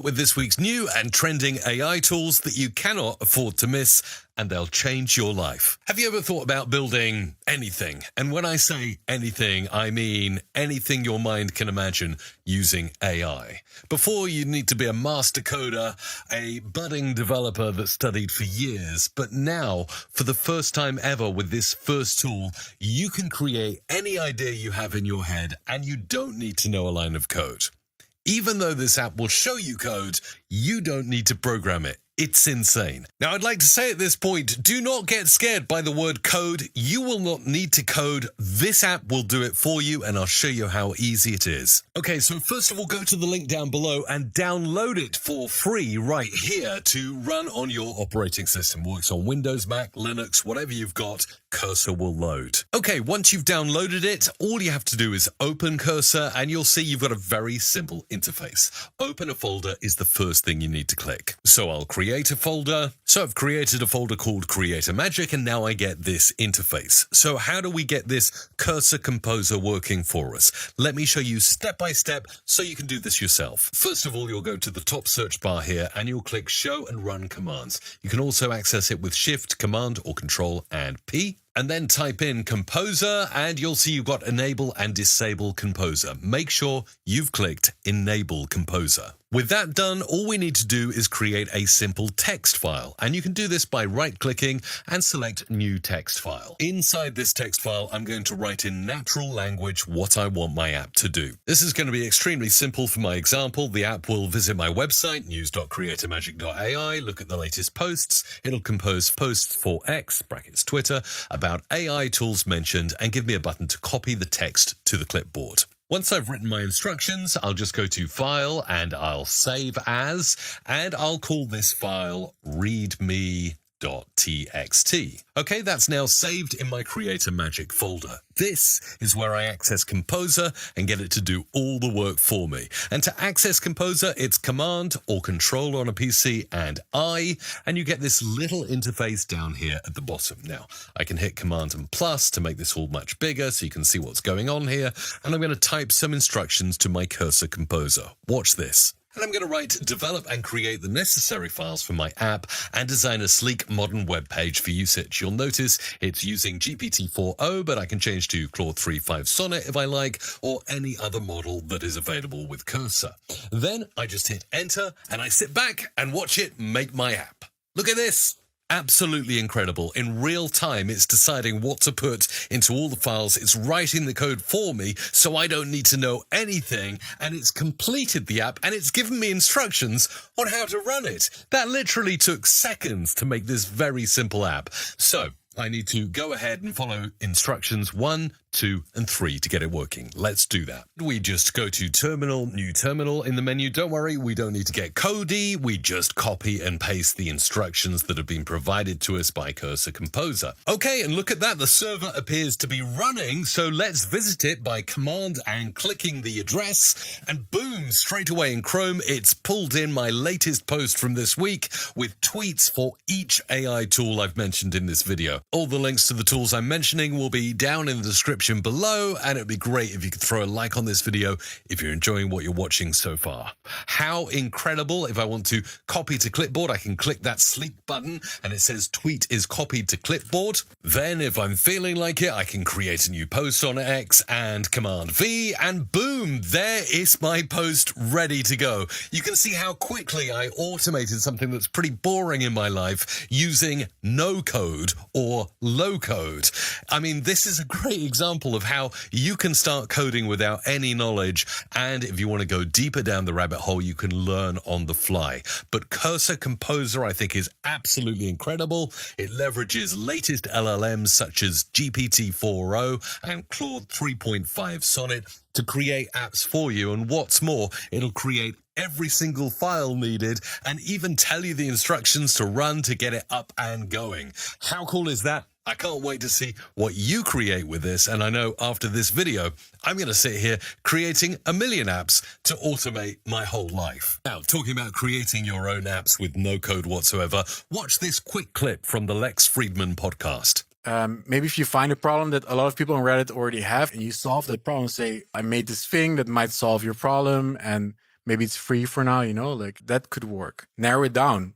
with this week's new and trending AI tools that you cannot afford to miss, and they'll change your life. Have you ever thought about building anything? And when I say anything, I mean anything your mind can imagine using AI. Before, you'd need to be a master coder, a budding developer that studied for years. But now, for the first time ever with this first tool, you can create any idea you have in your head, and you don't need to know a line of code. Even though this app will show you code, you don't need to program it. It's insane. Now, I'd like to say at this point, do not get scared by the word code. You will not need to code. This app will do it for you, and I'll show you how easy it is. Okay, so first of all, go to the link down below and download it for free right here to run on your operating system. Works on Windows, Mac, Linux, whatever you've got, Cursor will load. Okay, once you've downloaded it, all you have to do is open Cursor, and you'll see you've got a very simple interface. Open a folder is the first thing you need to click. So I'll create a folder. So I've created a folder called Creator Magic, and now I get this interface. So how do we get this Cursor Composer working for us? Let me show you step by step so you can do this yourself. First of all, you'll go to the top search bar here and you'll click Show and Run Commands. You can also access it with Shift, Command, or Control and P. And then type in Composer, and you'll see you've got Enable and Disable Composer. Make sure you've clicked Enable Composer. With that done, all we need to do is create a simple text file. And you can do this by right-clicking and select New Text File. Inside this text file, I'm going to write in natural language what I want my app to do. This is going to be extremely simple for my example. The app will visit my website, news.creatormagic.ai, look at the latest posts. It'll compose posts for X, brackets Twitter, about AI tools mentioned, and give me a button to copy the text to the clipboard. Once I've written my instructions, I'll just go to File and I'll Save As, and I'll call this file readme.txt. Okay, that's now saved in my Creator Magic folder. This is where I access Composer and get it to do all the work for me. And to access Composer, it's Command or Control on a PC and I, and you get this little interface down here at the bottom. Now, I can hit Command and plus to make this all much bigger so you can see what's going on here, and I'm going to type some instructions to my Cursor Composer. Watch this. And I'm going to write, develop and create the necessary files for my app and design a sleek modern web page for usage. You'll notice it's using GPT-4o, but I can change to Claude 3.5 Sonnet if I like, or any other model that is available with Cursor. Then I just hit enter and I sit back and watch it make my app. Look at this. Absolutely incredible. In real time, it's deciding what to put into all the files. It's writing the code for me, so I don't need to know anything. And it's completed the app, and it's given me instructions on how to run it. That literally took seconds to make this very simple app. So I need to go ahead and follow instructions 1, 2, and 3 to get it working. Let's do that. We just go to Terminal, New Terminal in the menu. Don't worry, we don't need to get codey. We just copy and paste the instructions that have been provided to us by Cursor Composer. Okay, and look at that. The server appears to be running, so let's visit it by Command and clicking the address. And boom, straight away in Chrome, it's pulled in my latest post from this week with tweets for each AI tool I've mentioned in this video. All the links to the tools I'm mentioning will be down in the description below, and it'd be great if you could throw a like on this video if you're enjoying what you're watching so far. How incredible. If I want to copy to clipboard, I can click that sleek button and it says tweet is copied to clipboard. Then if I'm feeling like it, I can create a new post on X and Command V, and boom, there is my post ready to go. You can see how quickly I automated something that's pretty boring in my life using no code or low code. I mean, this is a great example of how you can start coding without any knowledge, and if you want to go deeper down the rabbit hole, you can learn on the fly. But Cursor Composer, I think, is absolutely incredible. It leverages latest LLMs such as GPT-4o and Claude 3.5 Sonnet to create apps for you, and what's more, it'll create every single file needed and even tell you the instructions to run to get it up and going. How cool is that? I can't wait to see what you create with this, and I know after this video, I'm going to sit here creating a million apps to automate my whole life. Now, talking about creating your own apps with no code whatsoever, watch this quick clip from the Lex Friedman podcast. Maybe if you find a problem that a lot of people on Reddit already have and you solve that problem, say, I made this thing that might solve your problem, and maybe it's free for now, like that could work. Narrow it down.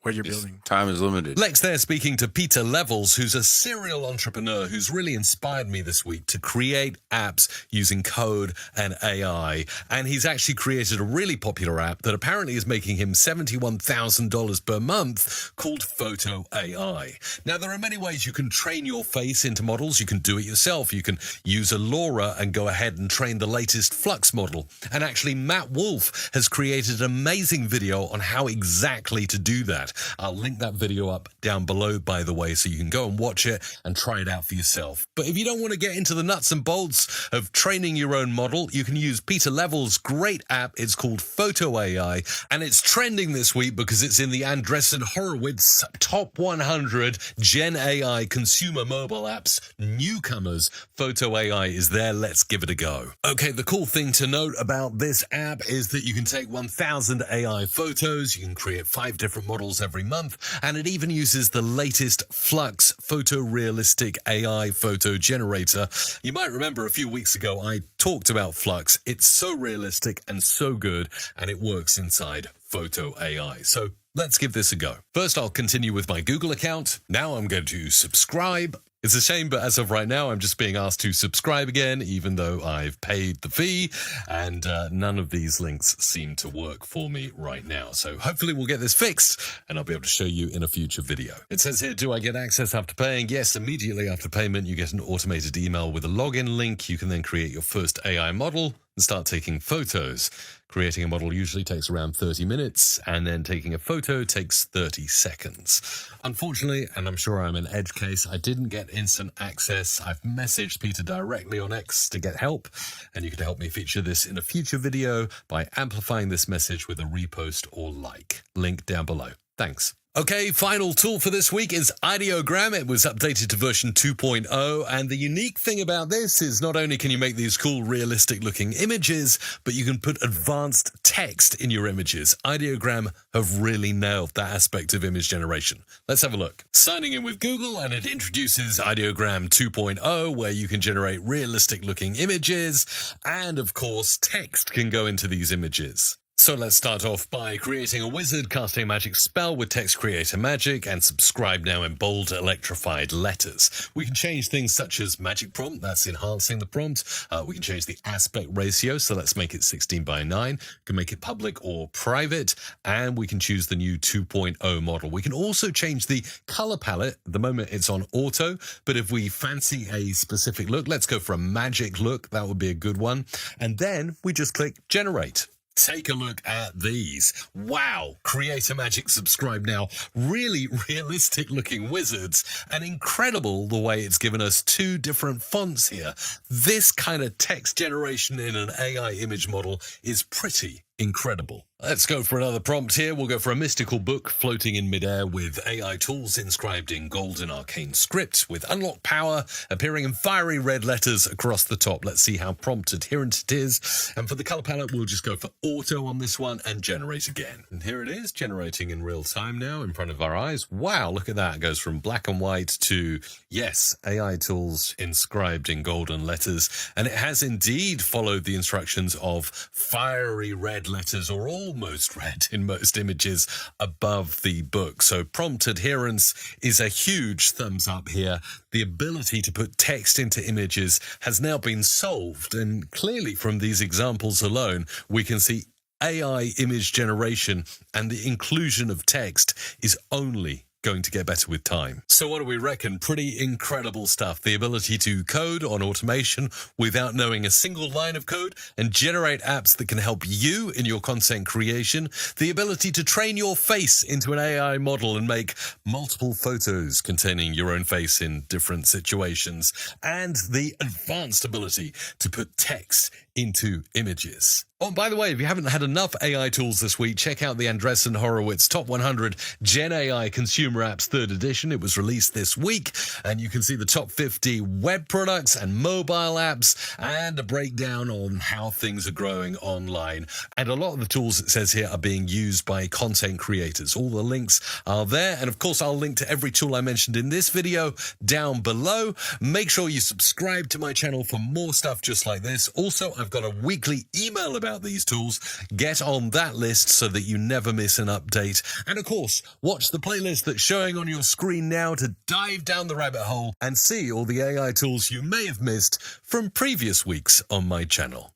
What you're building. Time is limited. Lex there speaking to Peter Levels, who's a serial entrepreneur who's really inspired me this week to create apps using code and AI. And he's actually created a really popular app that apparently is making him $71,000 per month called Photo AI. Now, there are many ways you can train your face into models. You can do it yourself. You can use a LoRa and go ahead and train the latest Flux model. And actually, Matt Wolf has created an amazing video on how exactly to do that. I'll link that video up down below, by the way, so you can go and watch it and try it out for yourself. But if you don't want to get into the nuts and bolts of training your own model, you can use Peter Levels' great app. It's called Photo AI, and it's trending this week because it's in the Andreessen Horowitz Top 100 Gen AI Consumer Mobile Apps Newcomers. Photo AI is there. Let's give it a go. Okay, the cool thing to note about this app is that you can take 1,000 AI photos. You can create 5 different models every month, and it even uses the latest Flux photorealistic AI photo generator. You might remember a few weeks ago I talked about Flux. It's so realistic and so good, and it works inside Photo AI. So let's give this a go. First, I'll continue with my Google account. Now I'm going to subscribe. It's a shame, but as of right now, I'm just being asked to subscribe again, even though I've paid the fee, and none of these links seem to work for me right now. So hopefully we'll get this fixed, and I'll be able to show you in a future video. It says here, do I get access after paying? Yes, immediately after payment, you get an automated email with a login link. You can then create your first AI model and start taking photos. Creating a model usually takes around 30 minutes, and then taking a photo takes 30 seconds. Unfortunately, and I'm sure I'm an edge case, I didn't get instant access. I've messaged Peter directly on X to get help, and you can help me feature this in a future video by amplifying this message with a repost or like. Link down below. Thanks. Okay, final tool for this week is Ideogram. It was updated to version 2.0, and the unique thing about this is not only can you make these cool, realistic-looking images, but you can put advanced text in your images. Ideogram have really nailed that aspect of image generation. Let's have a look. Signing in with Google, and it introduces Ideogram 2.0, where you can generate realistic-looking images, and of course, text can go into these images. So let's start off by creating a wizard, casting a magic spell with text creator magic, and subscribe now in bold electrified letters. We can change things such as magic prompt, that's enhancing the prompt. We can change the aspect ratio, so let's make it 16:9. We can make it public or private, and we can choose the new 2.0 model. We can also change the color palette. At the moment it's on auto, but if we fancy a specific look, let's go for a magic look. That would be a good one. And then we just click generate. Take a look at these. Wow. Create a magic, subscribe now. Really realistic looking wizards, and incredible the way it's given us 2 different fonts here. This kind of text generation in an AI image model is pretty incredible. Let's go for another prompt here. We'll go for a mystical book floating in midair with AI tools inscribed in golden arcane script with unlocked power appearing in fiery red letters across the top. Let's see how prompt adherent it is. And for the color palette, we'll just go for auto on this one and generate again. And here it is, generating in real time now in front of our eyes. Wow, look at that. It goes from black and white to, yes, AI tools inscribed in golden letters. And it has indeed followed the instructions of fiery red letters, or almost red in most images, above the book. So prompt adherence is a huge thumbs up here. The ability to put text into images has now been solved, and clearly from these examples alone, we can see AI image generation and the inclusion of text is only going to get better with time. So what do we reckon? Pretty incredible stuff. The ability to code on automation without knowing a single line of code and generate apps that can help you in your content creation. The ability to train your face into an AI model and make multiple photos containing your own face in different situations. And the advanced ability to put text into images. Oh, by the way, if you haven't had enough AI tools this week, check out the Andreessen Horowitz Top 100 Gen AI Consumer Apps 3rd edition. It was released this week, and you can see the top 50 web products and mobile apps and a breakdown on how things are growing online. And a lot of the tools, it says here, are being used by content creators. All the links are there. And of course, I'll link to every tool I mentioned in this video down below. Make sure you subscribe to my channel for more stuff just like this. Also, I've I've got a weekly email about these tools. Get on that list so that you never miss an update. And of course, watch the playlist that's showing on your screen now to dive down the rabbit hole and see all the AI tools you may have missed from previous weeks on my channel.